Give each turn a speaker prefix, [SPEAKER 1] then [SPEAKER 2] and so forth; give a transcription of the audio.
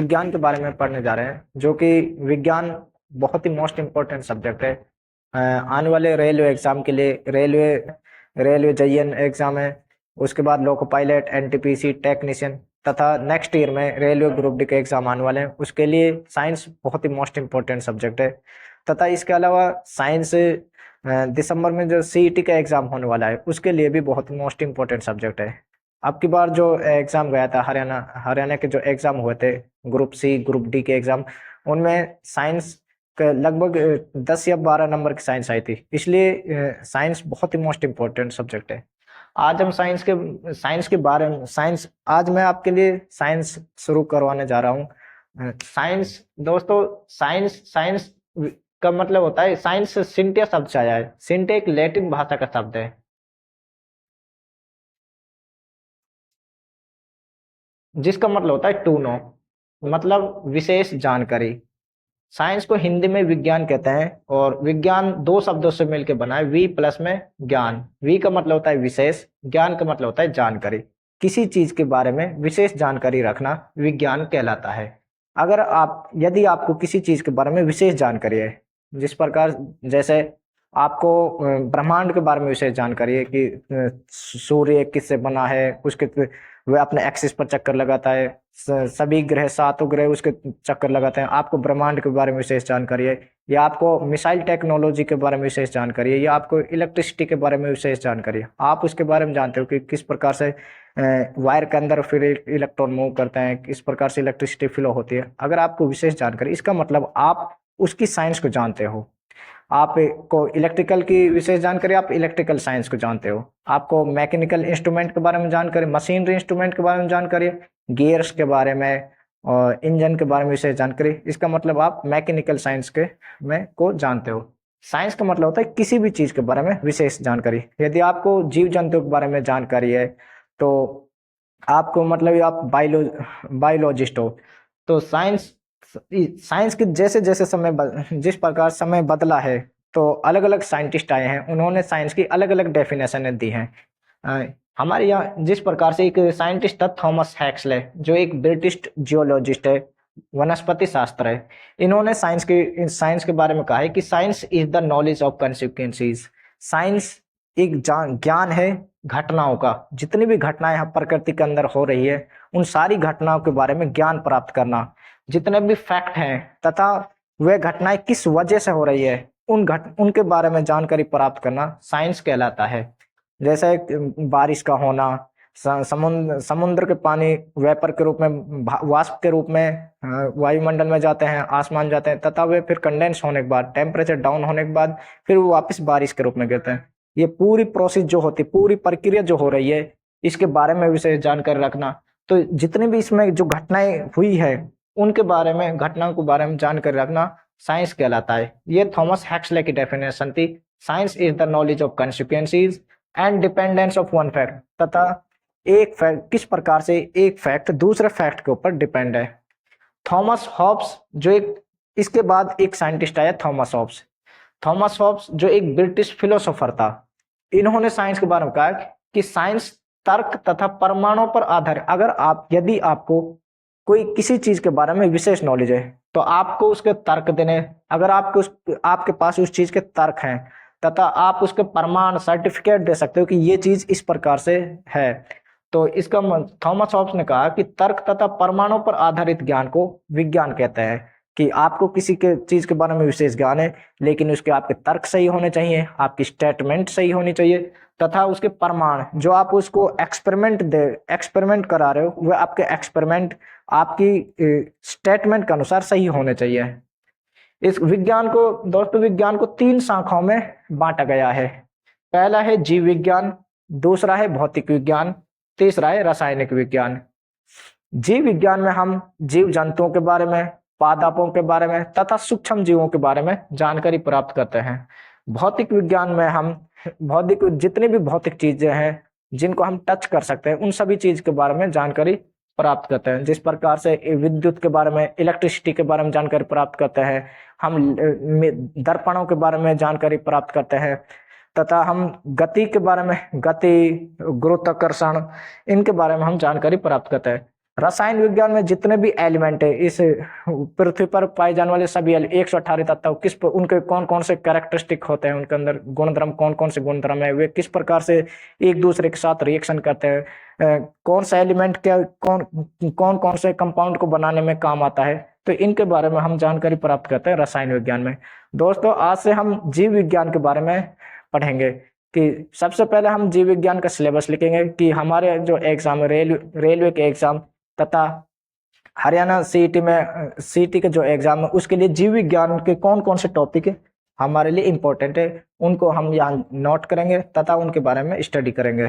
[SPEAKER 1] विज्ञान के बारे में पढ़ने जा रहे हैं, जो कि विज्ञान बहुत ही मोस्ट इम्पोर्टेंट सब्जेक्ट है। आने वाले रेलवे एग्जाम के लिए रेलवे रेलवे जयन एग्जाम है, उसके बाद लोको पायलट, एनटीपीसी टेक्नीशियन तथा नेक्स्ट ईयर में रेलवे ग्रुप डी के एग्जाम आने वाले हैं। उसके लिए साइंस बहुत ही मोस्ट इम्पोर्टेंट सब्जेक्ट है। तथा इसके अलावा साइंस दिसंबर में जो सीईटी का एग्जाम होने वाला है, उसके लिए भी बहुत मोस्ट इम्पोर्टेंट सब्जेक्ट है। अब की बार जो एग्जाम गया था, हरियाणा के जो एग्जाम हुए थे, ग्रुप सी ग्रुप डी के एग्जाम, उनमें साइंस लगभग 10 या 12 नंबर की साइंस आई थी। इसलिए साइंस बहुत ही मोस्ट इम्पोर्टेंट सब्जेक्ट है। आज हम साइंस के बारे में साइंस आज मैं आपके लिए साइंस शुरू करवाने जा रहा हूँ। साइंस दोस्तों, साइंस साइंस का मतलब होता है, साइंस सिंटिया शब्द से आया है। सिंटे एक लैटिन भाषा का शब्द है जिसका मतलब होता है टू नो, मतलब विशेष जानकारी। साइंस को हिंदी में विज्ञान कहते हैं और विज्ञान दो शब्दों से मिलकर बना है, वी प्लस में ज्ञान। वी का मतलब होता है विशेष, ज्ञान का मतलब होता है जानकारी। किसी चीज के बारे में विशेष जानकारी रखना विज्ञान कहलाता है। यदि आपको किसी चीज के बारे में विशेष जानकारी है, जिस प्रकार जैसे आपको ब्रह्मांड के बारे में विशेष जानकारी है कि सूर्य किससे बना है, उसके वह अपने एक्सिस पर चक्कर लगाता है, सभी ग्रह, सातों ग्रह उसके चक्कर लगाते हैं। आपको ब्रह्मांड के बारे में विशेष जानकारी है, या आपको मिसाइल टेक्नोलॉजी के बारे में विशेष जानकारी है, या आपको इलेक्ट्रिसिटी के बारे में विशेष जानकारी है। आप उसके बारे में जानते हो कि किस प्रकार से वायर के अंदर फिर इलेक्ट्रॉन मूव करते हैं, किस प्रकार से इलेक्ट्रिसिटी फ्लो होती है। अगर आपको विशेष जानकारी, इसका मतलब आप उसकी साइंस को जानते हो। आपको इलेक्ट्रिकल की विशेष जानकारी, आप इलेक्ट्रिकल साइंस को जानते हो। आपको मैकेनिकल इंस्ट्रूमेंट के बारे में जानकारी, मशीनरी इंस्ट्रूमेंट के बारे में जानकारी, गियर्स के बारे में और इंजन के बारे में विशेष जानकारी, इसका मतलब आप मैकेनिकल साइंस के में को जानते हो। साइंस का मतलब होता है किसी भी चीज के बारे में विशेष जानकारी। यदि आपको जीव जंतु के बारे में जानकारी है, तो आपको मतलब आप बायोलॉजिस्ट हो। तो साइंस साइंस के जैसे जैसे जिस प्रकार समय बदला है, तो अलग अलग साइंटिस्ट आए हैं, उन्होंने साइंस की अलग अलग डेफिनेशन दी हैं। हमारे यहाँ जिस प्रकार से एक साइंटिस्ट था थॉमस हैक्सले, जो एक ब्रिटिश जियोलॉजिस्ट है, वनस्पति शास्त्र है। इन्होंने साइंस के बारे में कहा है कि science is the knowledge of consequences. Science एक ज्ञान है घटनाओं का। जितनी भी घटनाएं यहाँ प्रकृति के अंदर हो रही है, उन सारी घटनाओं के बारे में ज्ञान प्राप्त करना, जितने भी फैक्ट हैं तथा वे घटनाएं किस वजह से हो रही है, उनके बारे में जानकारी प्राप्त करना साइंस कहलाता है। जैसे बारिश का होना, समुद्र के पानी वेपर के रूप में, वाष्प के रूप में वायुमंडल में जाते हैं, आसमान जाते हैं, तथा वे फिर कंडेंस होने के बाद, टेम्परेचर डाउन होने के बाद फिर वो वापस बारिश के रूप में गिरते हैं। ये पूरी प्रोसेस जो होती है, पूरी प्रक्रिया जो हो रही है, इसके बारे में विशेष जानकारी रखना। तो जितनी भी इसमें जो घटनाएं हुई है, उनके बारे में, घटनाओं के बारे में जानकारी रखना साइंस कहलाता है। ये थॉमस हैक्सले की डेफिनेशन थी। Science is the knowledge of consequences and dependence of one fact, तथा एक फैक्ट, किस प्रकार से एक फैक्ट दूसरे फैक्ट के ऊपर डिपेंड है। थॉमस हॉब्स, जो इसके बाद एक साइंटिस्ट आया थॉमस हॉब्स जो एक ब्रिटिश फिलोसोफर था। इन्होंने साइंस के बारे में कहा कि साइंस तर्क तथा प्रमाणों पर आधारित। यदि आपको कोई किसी चीज के बारे में विशेष नॉलेज है, तो आपको उसके तर्क देने, अगर आपके पास उस चीज के तर्क हैं, तथा आप उसके प्रमाण, सर्टिफिकेट दे सकते हो कि ये चीज इस प्रकार से है, तो इसका थॉमस हॉब्स ने कहा कि तर्क तथा प्रमाणों पर आधारित ज्ञान को विज्ञान कहते हैं। कि आपको किसी के चीज के बारे में विशेष ज्ञान है, लेकिन उसके आपके तर्क सही होने चाहिए, आपकी स्टेटमेंट सही होनी चाहिए, तथा उसके प्रमाण, जो आप उसको एक्सपेरिमेंट करा रहे हो, वह आपके एक्सपेरिमेंट आपकी स्टेटमेंट के अनुसार सही होने चाहिए। इस विज्ञान को 3 शाखाओं में बांटा गया है। पहला है जीव विज्ञान, दूसरा है भौतिक विज्ञान, तीसरा है रासायनिक विज्ञान। जीव विज्ञान में हम जीव जंतुओं के बारे में, पादपों के बारे में तथा सूक्ष्म जीवों के बारे में जानकारी प्राप्त करते हैं। भौतिक विज्ञान में हम जितनी भी भौतिक चीजें हैं जिनको हम टच कर सकते हैं, उन सभी चीज के बारे में जानकारी प्राप्त करते हैं। जिस प्रकार से विद्युत के बारे में, इलेक्ट्रिसिटी के बारे में जानकारी प्राप्त करते हैं, हम दर्पणों के बारे में जानकारी प्राप्त करते हैं, तथा हम गति के बारे में, गुरुत्वाकर्षण, इनके बारे में हम जानकारी प्राप्त करते हैं। रसायन विज्ञान में जितने भी एलिमेंट है इस पृथ्वी पर पाए जाने वाले सभी 118 तत्व उनके कौन कौन से कैरेक्टरिस्टिक होते हैं, उनके अंदर गुणधर्म कौन कौन से गुणधर्म है, वे किस प्रकार से एक दूसरे के साथ रिएक्शन करते हैं, कौन सा एलिमेंट क्या कौन कौन कौन से कंपाउंड को बनाने में काम आता है, तो इनके बारे में हम जानकारी प्राप्त करते हैं रसायन विज्ञान में। दोस्तों आज से हम जीव विज्ञान के बारे में पढ़ेंगे कि सबसे पहले हम जीव विज्ञान का सिलेबस लिखेंगे कि हमारे जो एग्जाम है रेलवे के एग्जाम तथा हरियाणा सीईटी में सीईटी के जो एग्जाम है उसके लिए जीव विज्ञान के कौन कौन से टॉपिक है हमारे लिए इम्पोर्टेंट है, उनको हम यहाँ नोट करेंगे तथा उनके बारे में स्टडी करेंगे।